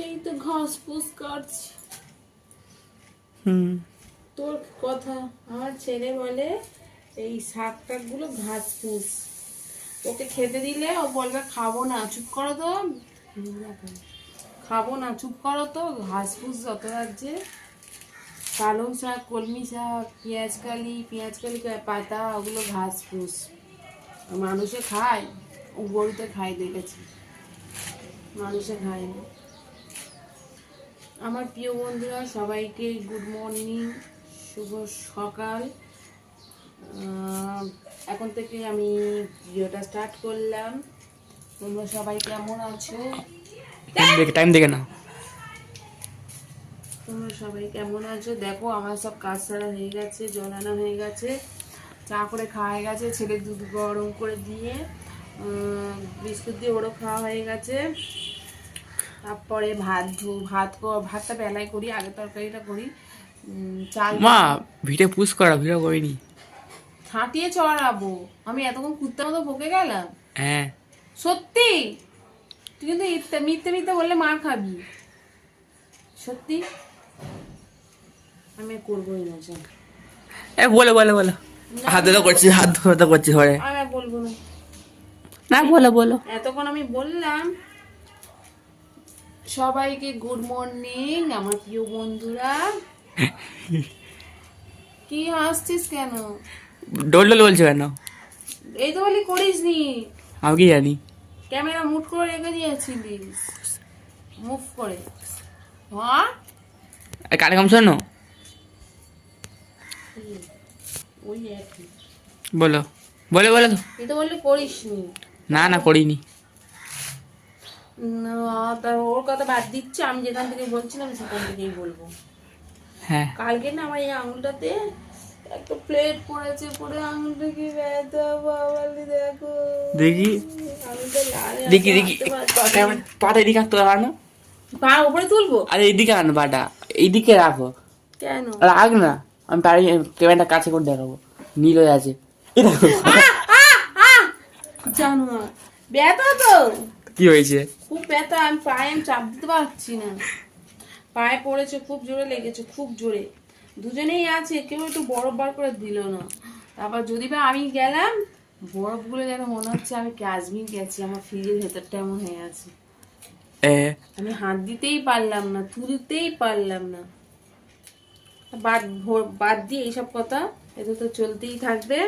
এই তো ঘাস ফুস কাটছি। তোর কথা আমার ছেলে বলে এই শাক টাক গুলো ঘাস ফুস, ওকে খেতে দিলে ও বলবে খাবো না, চুপ করো তো, খাবো না, চুপ করো তো। ঘাস ফুস যত রাজ্যে, পালং শাক, কলমি শাক, পেঁয়াজকালি পাতা, ওগুলো ঘাস ফুস। মানুষে খায়, ও গরুতে খায় দেখেছি, মানুষে খায় না। আমার প্রিয় বন্ধুরা সবাইকে গুড মর্নিং, শুভ সকাল। এখন থেকে আমি ভিডিওটা স্টার্ট করলাম। তোমরা সবাই কেমন আছো? টাইম দেখে না। তোমরা সবাই কেমন আছো? দেখো আমার সব কাজ সারা হয়ে গেছে, জল আনা হয়ে গেছে, চা করে খাওয়া হয়ে গেছে, ছেলে দুধ গরম করে দিয়ে বিস্কুট দিয়ে ওরও খাওয়া হয়ে গেছে। তারপরে ভাতটা বেলায় করি, আগে তরকারিটা করি। চাল মা ভিডিও পুশ করা, ভিডিও করিনি। ছাঁটিয়ে চড়াবো আমি, এতক্ষণ কুত্তার মতো বকে গেলাম? হ্যাঁ সত্যি? তুই কিন্তু মিথ্যে মিথ্যে বললে মার খাবি। সত্যি আমি করবোই না। বলো বলো বলো, হাত ধরে করছি, হাত ধরে করছি ঘরে। আমি আর বলবো না। না বলো বলো। এতক্ষণ আমি বললাম। সবাইকে গুড মর্নিং আমার প্রিয় বন্ধুরা। কি হাসছিস কেন? ডোল ডোল বলছো কেন? এই তো বলি করিস নি। আমি কি জানি? ক্যামেরা মুট করে রেখে দিয়েছিলিস, মুভ করে। হ্যাঁ কানে কম শোনো। ওই একই। বলো বলো বলো। এই তো বললি করিস নি। না না করিনি। না, তা ওর কথা বাদ দিচ্ছে, আমি যেখান থেকে বলছিলাম সেখান থেকেই বলবো। হ্যাঁ কালকে না আমার এই আঙুলটাতে একটা প্লেট পড়েছে, পড়ে আঙুলটা কি ব্যথা বাবালি, দেখো দেখি আঙুলটা লাল, দেখি দেখি। পাটা এদিকে আনতে পারো? পা উপরে তুলবো? আরে এইদিকে আনো পাটা, এইদিকে রাখো। কেন? রাখ না, আমি পারি, ক্যামেরাটা কাছে করে দেখাবো। নীল হয়ে আছে, এই দেখো। জানো না ব্যথা তো কি হয়েছে? খুব ব্যথা, আমি পায়ে চাপ দিতে পারছি না। পায়ে পড়েছে, খুব জোরে লেগেছে, খুব জোরে। দুজনেই আছে, কেউ একটু বরফ বার করে দিল না। তারপর যদি বা আমি গেলাম, বরফগুলো যেন মনে হচ্ছে আমি কাশ্মীর গেছি, আমার ফ্রিজের ভেতরটা এমন হয়ে আছে। আমি হাত দিতেই পারলাম না, তুলতেই পারলাম না। বাদ দিয়ে এইসব কথা, এটা তো চলতেই থাকবে।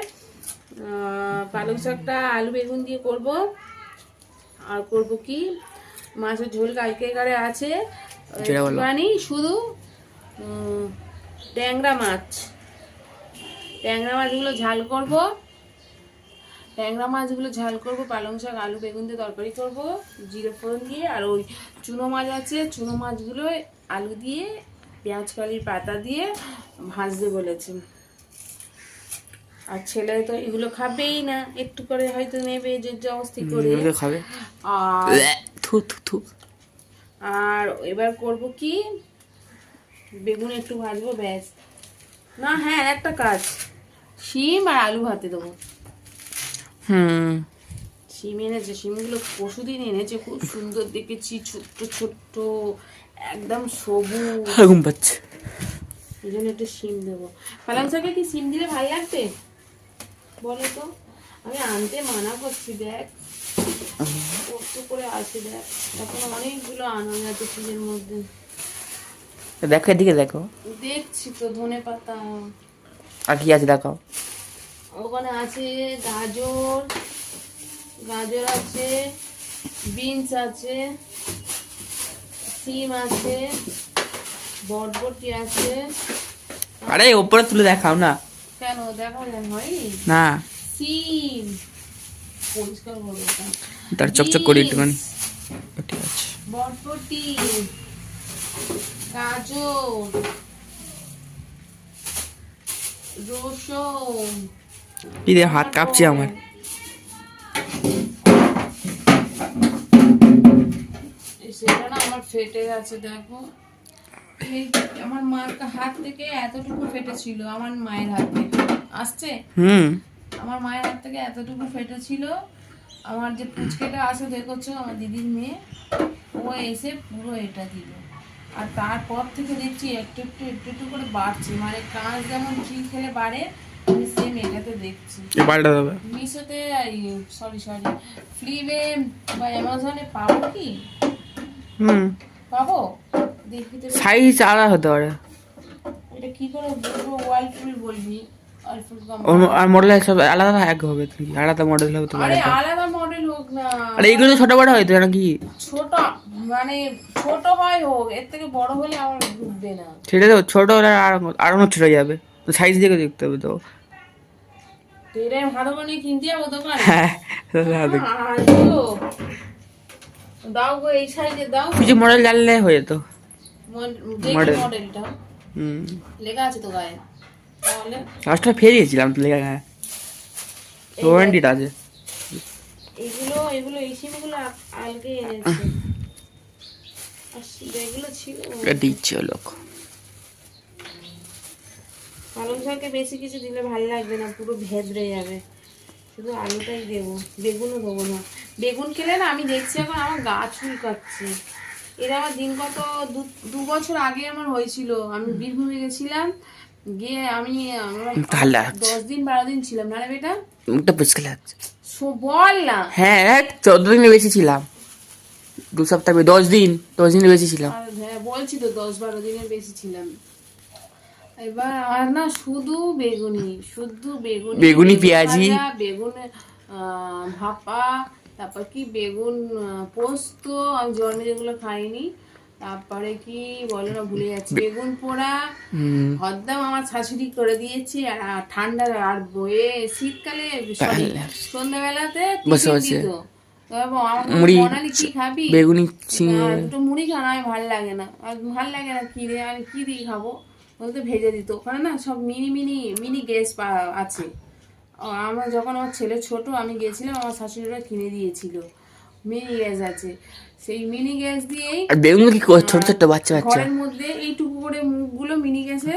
পালং শাকটা আলু বেগুন দিয়ে করব। আর করব কি, মাছের ঝোল কালকে গাড়ে আছে, একটুখানি শুধু ট্যাংরা মাছগুলো ঝাল করব। ট্যাংরা মাছগুলো ঝাল করব, পালং শাক আলু বেগুন দিয়ে তরকারি করব জিরে ফোড়ন দিয়ে। আর ওই চুনো মাছ আছে, চুনো মাছগুলো আলু দিয়ে পেঁয়াজ কালির পাতা দিয়ে ভাজতে বলেছি। আর ছেলে তো এগুলো খাবেই না, একটু করে হয়তো নেবে যে জবস্তি করে খাবে। আর এবার করব কি, বেগুন একটু ভাজবো ব্যাস। না হ্যাঁ, একটা কাজ, শিম আর আলু ভাতে দেবো। শিম এনেছে, শিমগুলো পরশুদিন এনেছে, খুব সুন্দর দেখেছি, ছোট্ট ছোট্ট, একদম সবুজ, ঘুম পাচ্ছে। এই জন্য একটু শিম দেবো। পালং শাকে কি শিম দিলে ভালো লাগবে বলো তো? আমি আনতে মানা করছি, দেখ কত করে আসে, দেখ এখন অনেকগুলো আনা যাচ্ছে ফ্রিজের মধ্যে। দেখো এদিকে দেখো। দেখছি তো, ধনে পাতা। আর কি আছে দেখাও। ওখানে আছে গাজর আছে, বিনস আছে, সিম আছে, বরবটি আছে। আরে উপরে তুলে দেখাও না। কেন দেখা যায় হয় না, সিম পরিষ্কার করে তার চকচক করে একটুখানি। ঠিক আছে, বরবটি, গাজর, রসুন। কি রে, হাত কাঁপছে আমার। সেটা না আমার ফেটে গেছে, দেখো এই আমার মার হাত থেকে এতটুকু ফেটেছিল, আমার মায়ের হাত থেকে আসছে। আমার মায়ের হাত থেকে এতটুকু ফেটেছিল, আমার যে পুচকেটা আছে দেখেছো, আমার দিদির মেয়ে, ও এসে পুরো এটা দিল। আর তারপর থেকে দেখছি একটু একটু একটু একটু করে বাড়ছে, মানে কাঁচ যেমন ঘি খেলে বাড়ে, আমি সেম এটাতে দেখছি। পাল্টা দেবে। মিশোতে, সরি ফ্লিপে বা অ্যামাজনে পাবো কি? পাবো, দেখবি তো। সাইজ আলাদা হতে পারে, এটা কি করে বলবো? ওয়ার্লপুল বলবি, ওয়ার্লপুল আর মডেল সব আলাদা এক হবে নাকি? আলাদা মডেল হবে তো আরে আলাদা মডেল হোক না, আর এগুলো তো ছোট বড় হয় তো নাকি? ছোট মানে ছোট হয় হোক, এর থেকে বড় হলে আমার ঢুকবে না। সেটা তো ছোট হলে আরো ছোট হয়ে যাবে, সাইজ দেখে দেখতে হবে তো। তো এটা ভালো বানিয়ে কিনতে যাবো দোকানে? হ্যাঁ আইয়ো, দাও গো এই সাইজে দাও। কিছু মডেল জানলে হয়ে যেত। দেখি মডেলটা হুম, লেখা আছে তো গায়ে, তাহলে লাস্টটা ফেলে দিয়েছিলাম তো লেখা, হ্যাঁ ওয়ারেন্টিটা আছে। এগুলো এই সিমগুলো আলগে এনেছে, আর এগুলো ছিল। দিচ্ছে লোক। পালং শাকে বেশি কিছু দিলে ভালো লাগবে না, পুরো ভেদরে যাবে। শুধু আলুটাই দেবো, বেগুনও দেবো না। বেগুন খেলে না, আমি দেখছি এখন আমার গা চুলকাচ্ছে। এর আমার দিন কত 2 বছর আগে আমার হয়েছিল, আমি বীরভূমে গেছিলাম, গিয়ে আমি 10 দিন 12 দিন ছিলাম না রে বেটা। মুখটা পুচকে লাগছে। বল না। হ্যাঁ 14 দিনের বেশি ছিলাম, 2 সপ্তাহ 10 দিনের বেশি ছিলাম। হ্যাঁ বলছি তো 10-12 দিনের বেশি ছিলাম। এবার আর না শুধু বেগুনি পেঁয়াজি, ভাজা, বেগুন ভাপা, তারপর কি বেগুন পোস্ত, আমি জন্মে যেগুলো খাইনি, তারপরে কি বলে না ভুলে যাচ্ছি, বেগুন পোড়া, হরদম আমার শাশুড়ি করে দিয়েছে। আর ঠান্ডা আর বয়ে শীতকালে সন্ধ্যাবেলাতে দিত। মুড়ি, বনালি কি খাবি? বেগুনি, দুটো মুড়ি খানা আমি ভাল লাগে না, আর ভাল লাগে না কি রে, আমি কি দিয়ে খাবো? বলতে ভেজে দিত। ওখানে না সব মিনি গ্যাস আছে। আমার যখন আমার ছেলে ছোট, আমি গেছিলাম, আমার শাশুড়িরা কিনে দিয়েছিল, মিনি গ্যাস আছে। সেই মিনি গ্যাস দিয়েই বেগুন কি ছোট ছোট বাচ্চা ঘরের মধ্যে এইটুকু করে মুখগুলো মিনি গ্যাসে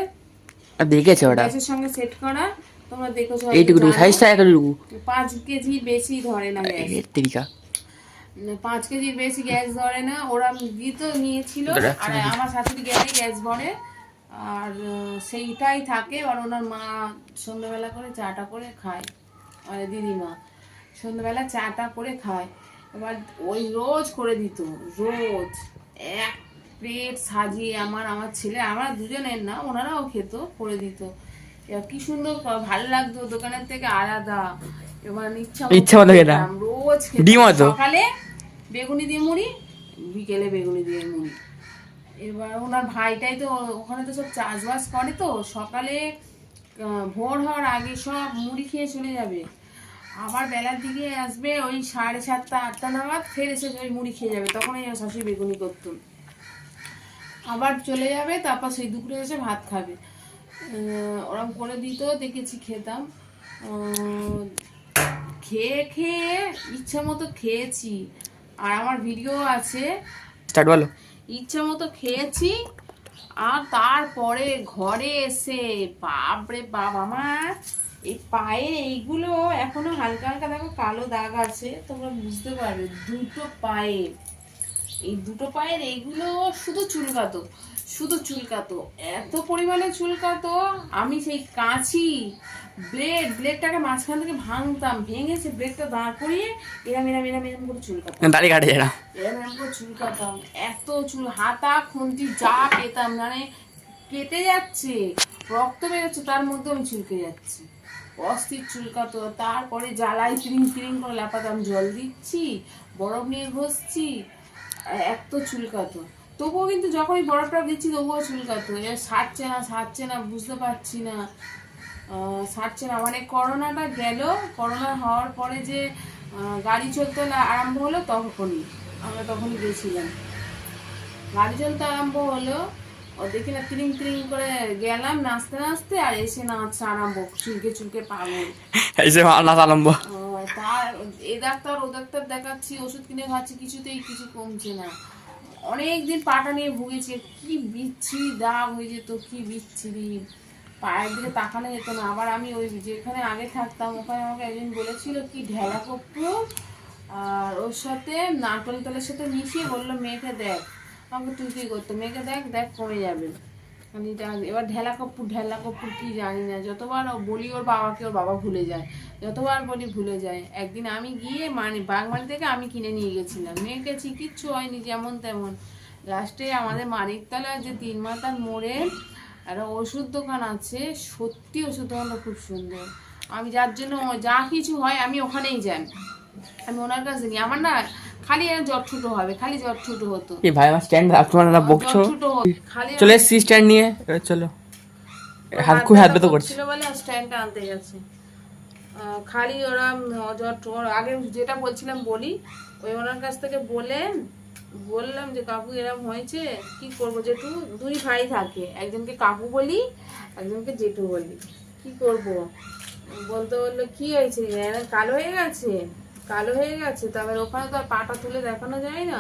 দেখেছে ওটা, গ্যাসের সঙ্গে সেট করা। তোমরা দেখেছো এইটুকু সাইজটা এতটুকু, 5 কেজি বেশি ধরে না গ্যাস, 5 কেজির বেশি গ্যাস ধরে না। ওরা দিত, নিয়েছিল। আর আমার শাশুড়ি গেলে গ্যাস ভরে, আর সেইটাই থাকে। আর ওনার মা সন্ধ্যাবেলা করে চাটা করে খায়, মানে দিদিমা সন্ধ্যাবেলা চাটা করে খায়। এবার ওই রোজ করে দিত, রোজ এক প্লেট সাজিয়ে আমার ছেলে, আমরা দুজনের না, ওনারাও খেত, করে দিত। এবার কি সুন্দর ভালো লাগতো, দোকানের থেকে আলাদা। এবার ইচ্ছা মতো খেতাম, রোজ খেতাম। সকালে বেগুনি দিয়ে মুড়ি, বিকেলে বেগুনি দিয়ে মুড়ি। এবার ওনার ভাইটাই তো ওখানে তো সব চাষবাস করে, তো সকালে ভোর হওয়ার আগে সব মুড়ি খেয়ে চলে যাবে, আবার বেলার দিকে আসবে ওই 7:30-8টা নাগাদ, ফের এসে ওই মুড়ি খেয়ে যাবে। তখন এই শাশুড়ি বেগুনি করতো, আবার চলে যাবে, তারপর সেই দুপুরে এসে ভাত খাবে। ওরম করে দিত, দেখেছি, খেতাম। খেয়ে খেয়ে ইচ্ছা মতো খেয়েছি, আর আমার ভিডিও আছে, ইচ্ছা মতো খেয়েছি। আর তারপরে ঘরে এসে বাপরে বাপ, আমার এই পায়ে এইগুলো এখনো হালকা হালকা দেখো কালো দাগ আছে, তোমরা বুঝতে পারবে। এই দুটো পায়ের এইগুলো শুধু চুলকাতো, এত পরিমাণে চুলকাতো। আমি সেই কাঁচি ব্লেডটাকে মাঝখান থেকে ভাঙতাম, ভেঙে সে ব্লেডটা দাঁড় করিয়ে এরম করে চুলকাতাম, দাড়ি কাটে এরম করে চুলকাতাম। এত চুল, হাতা খুন্তি যা পেতাম, মানে কেটে যাচ্ছে, রক্ত বেরোচ্ছে, তার মধ্যে আমি চুলকে যাচ্ছি, অস্থির চুলকাতো। তারপরে জ্বালায় তিরিং করে লাপাতাম, জল দিচ্ছি, বরফ নিয়ে ঘষছি, এত চুলকাতো। তবুও কিন্তু যখনই বরফটা দিচ্ছি তবুও চুলকাতো। সারছে না, বুঝতে পারছি না, সারছে না। মানে করোনাটা গেল, করোনা হওয়ার পরে যে গাড়ি চলতে আরম্ভ হলো, আমরা তখনই গেছিলাম, গাড়ি চলতে আরম্ভ হলো, দেখি না তিরিং করে গেলাম নাচতে নাচতে, আর এসে নাচা আরম্ভ, চুলকে পাগল তার। এ ডাক্তার ও ডাক্তার দেখাচ্ছি, ওষুধ কিনে খাচ্ছি, কিছুতেই কিছু কমছে না। অনেকদিন পাটা নিয়ে ভুগেছে, কি বিচ্ছিরি দাগ হয়ে যেত, কি বিচ্ছিরি, পায়ের দিকে তাকানো যেত না। আবার আমি ওই যেখানে আগে থাকতাম, ওখানে আমাকে একজন বলেছিল কি ঢেলা কপ্পু, আর ওর সাথে নারকেল তেলের সাথে মিশিয়ে বললো মেয়েকে দেখ। আমাকে তুই কি করতো, মেয়েকে দেখ দেখ কমে যাবে। এবার ঢেলা কপ্পুর কি জানি না, যতবার বলি ওর বাবাকে, ওর বাবা ভুলে যায়, যতবার বলি ভুলে যায়। একদিন আমি গিয়ে বাগমারি থেকে আমি কিনে নিয়ে গেছিলাম, মেয়েকে কিচ্ছু হয়নি, যেমন তেমন। লাস্টে আমাদের মানিকতলায় যে 3 মাথার মোড়ে একটা ওষুধ দোকান আছে, সত্যি ওষুধ দোকানটা খুব সুন্দর। আমি যার জন্য যা কিছু হয় আমি ওখানেই যাই, আমি ওনার কাছে নিই। আমার না খালি জ্বর ছুটো হবে, খালি জ্বর ছুটো হতো, এই ভাই আমার স্ট্যান্ড তোমার না বকছো। জ্বর ছুটো হতো খালি। চলে এসছি স্ট্যান্ড নিয়ে, এবার চলো। খুব হাত ব্যথা করছে। ছিল বলে স্ট্যান্ডটা আনতে গেছে। খালি ওরা জ্বর আগে যেটা বলছিলাম বলি, ওই ওনার কাছ থেকে বললাম যে কাকু এরকম হয়েছে, কি করবো, জেঠু 2 ভাই থাকে, একজনকে কাকু বলি, একজনকে জেঠু বলি, কি করব। বলতে বললো কি হয়েছে, কালো হয়ে গেছে, কালো হয়ে গেছে। তারপরে ওখানে তো আর পাটা তুলে দেখানো যায় না,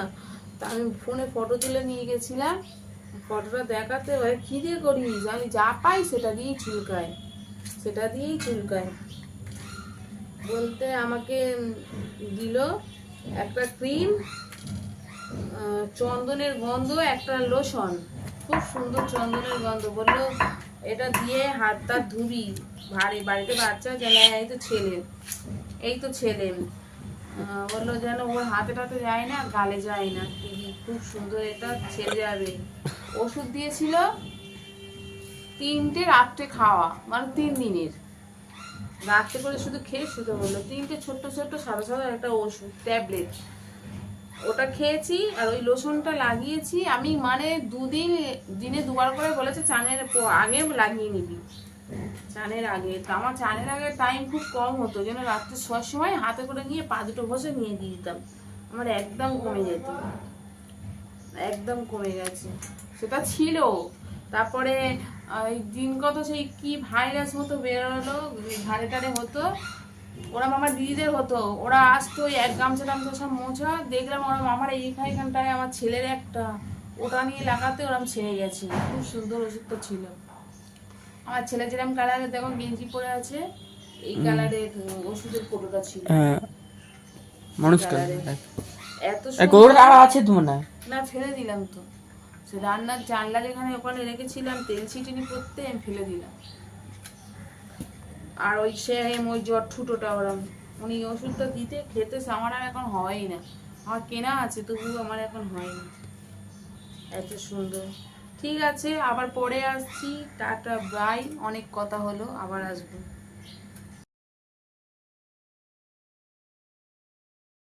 তা আমি ফোনে ফটো তুলে নিয়ে গেছিলাম, ফটোটা দেখাতে হয়। কি দিয়ে করিস, আমি যা পাই সেটা দিয়েই চুলকায়। বলতে আমাকে দিল একটা ক্রিম, চন্দনের গন্ধ, একটা লোশন, খুব সুন্দর চন্দনের গন্ধ। বললো এটা দিয়ে হাতটা ধুবি, বাড়িতে বাচ্চা যেন, এই তো ছেলে বললো যেন ওর হাতে টাতে যায় না, গালে যায় না, খুব সুন্দর, এটা ছেড়ে যাবে। ওষুধ দিয়েছিল 3টে রাত্রে খাওয়া, মানে 3 দিনের রাত্রে করে শুধু খেয়ে শুতে বললো। 3টে ছোট্ট সাদা সাদা একটা ওষুধ ট্যাবলেট, ওটা খেয়েছি। আর ওই লোশনটা লাগিয়েছি আমি, মানে দিনে 2বার করে বলেছে চানের আগে লাগিয়ে নিবি, চানের আগে। তো আমার চানের আগে টাইম খুব কম হতো, যেন রাত্রে শোয়ার সময় হাতে করে নিয়ে পা দুটো ঘষে নিয়ে দিয়ে দিতাম, আমার একদম কমে যেত, একদম কমে গেছে। সেটা ছিল। তারপরে ওই দিন কত সেই কি ভাইরাস মতো বেরোলো, ঘাড়ে টাড়ে হতো, ওরা আমার দিদিদের হতো, ওরা আসতো ওই 1 গামছা টামছা সব মোছা, দেখলাম ওরা আমার এইখানটায় আমার ছেলের একটা, ওটা নিয়ে লাগাতে ওরম ছেড়ে গেছে। খুব সুন্দর ওষুধটা ছিল। আমার ছেলে যেরকম কালারের দেখো গেঞ্জি পরে আছে, এই কালারের ওষুধের কোটোটা ছিল, মানুষ কালারের। এত আছে তোমার না? না, ফেলে দিলাম তো, সে রান্নার জানলা যেখানে ওখানে রেখেছিলাম, তেল ছিটিনি করতে আমি ফেলে দিলাম। আর ওই ওই জ্বর ঠুটোটা ওরম, উনি ওষুধটা দিতে খেতে আমার আর এখন হয়ই না, আমার কেনা আছে তবুও আমার এখন হয়নি। এত সুন্দর। ঠিক আছে, আবার পরে আসছি, টাটা বাই, অনেক কথা হলো, আবার আসবো।